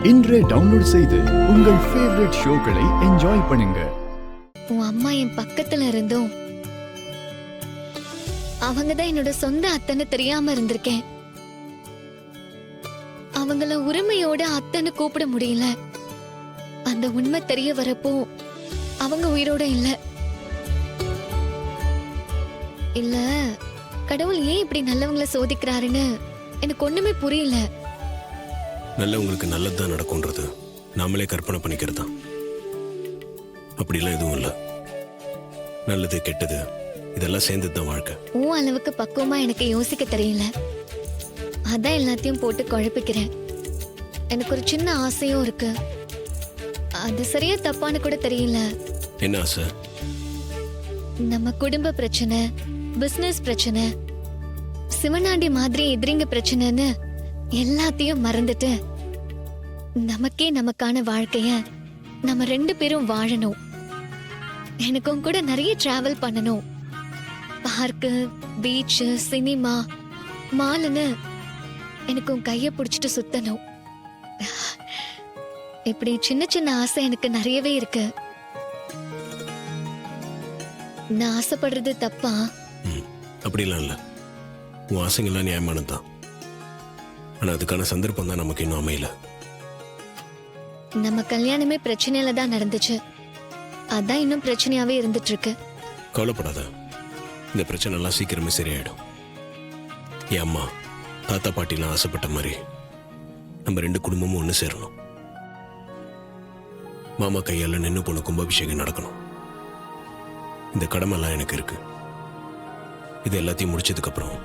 இன்றே டவுன்லோட் செய்து உங்கள் ஃபேவரட் ஷோக்களை என்ஜாய் பண்ணுங்க. உன் அம்மா என் பக்கத்துல இருந்தும் அவங்கதான் என்னோட சொந்த அத்தைன்னு தெரியாம இருந்திருக்கேன். அவங்கள உரிமையோட அத்தைன்னு கூப்பிட முடியல. அந்த உண்மை தெரிய வரப்போ அவங்க உயிரோட இல்ல. இல்ல கடவுள் ஏன் இப்படி நல்லவங்களை சோதிக்கிறாருன்னு எனக்கு ஒண்ணுமே புரியல. நல்லவங்களுக்கு நல்லதுதான் நடக்கும்ன்றது நாமளே கற்பனை பண்ணிக்கிறது தான். அப்படிலாம் எதுவும் இல்லை. நல்லது கெட்டது இதெல்லாம் சேர்ந்தது தான் வாழ்க்கை. உன் அளவுக்கு பக்குவமா எனக்கு யோசிக்க தெரியல. அதான் எல்லாத்தையும் போட்டு குழப்பிக்கிறேன். எனக்கு ஒரு சின்ன ஆசையும் இருக்கு. அது சரியா தப்பான்னு கூட தெரியல. என்ன ஆசை? நம்ம குடும்ப பிரச்சனை, பிசினஸ் பிரச்சனை, சிவனாண்டி மாதிரி எதிரிங்க பிரச்சனைன்னு எல்லாத்தையும் மறந்துட்டு நமக்கே நமக்கான வாழ்க்கைய நம்ம 2 பேரும் வாழணும். எனக்கும் கூட நிறைய டிராவல் பண்ணணும். பார்க்கு, பீச், சினிமா, மால்னு எனக்கும் கைய பிடிச்சிட்டு சுத்தணும். இப்படி சின்ன சின்ன ஆசை எனக்கு நிறையவே இருக்கு. நான் ஆசைப்படுறது தப்பா? அப்படிலாம் இல்லை. உன் ஆசைங்கள்லாம் நியாயமானதுதான். ஆனா அதுக்கான சந்தர்ப்பம் தான் நமக்கு இன்னும் அமையல. நம்ம கல்யாணமே பிரச்சனையில தான் நடந்துச்சு. அதான் இன்னும் பிரச்சனையாவே இருந்துட்டு இருக்கு. கவலைப்படாத, இந்த பிரச்சனை எல்லாம் சீக்கிரமே சரியாயிடும். என் அம்மா தாத்தா பாட்டிலாம் ஆசைப்பட்ட மாதிரி நம்ம 2 குடும்பமும் ஒன்று சேரணும். மாமா கையால நின்று போன கும்பாபிஷேகம் நடக்கணும். இந்த கடமைலாம் எனக்கு இருக்கு. இது எல்லாத்தையும் முடிச்சதுக்கு அப்புறம்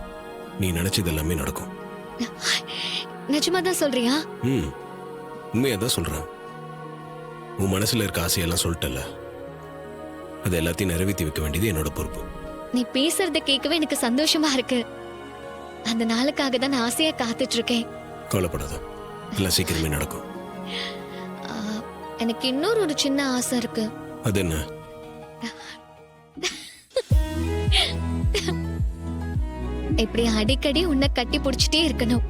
நீ நினைச்சது எல்லாமே நடக்கும். நிஜமாதான் சொல்றியா? உண்மையாதான் சொல்றேன். உன் மனசுல இருக்க ஆசையெல்லாம் சொல்லிட்டல, அது எல்லாத்தையும் நிறைவேற்றி வைக்க வேண்டியது என்னோட பொறுப்பு. நீ பேசுறத கேட்கவே எனக்கு சந்தோஷமா இருக்கு. அந்த நாளுக்காக தான் நான் ஆசையா காத்துட்டு இருக்கேன். கவலைப்படாத, எல்லாம் சீக்கிரமே நடக்கும். எனக்கு இன்னொரு ஒரு சின்ன ஆசை இருக்கு. அது என்ன? இப்படி அடிக்கடி உன்னை கட்டி பிடிச்சிட்டே இருக்கணும்.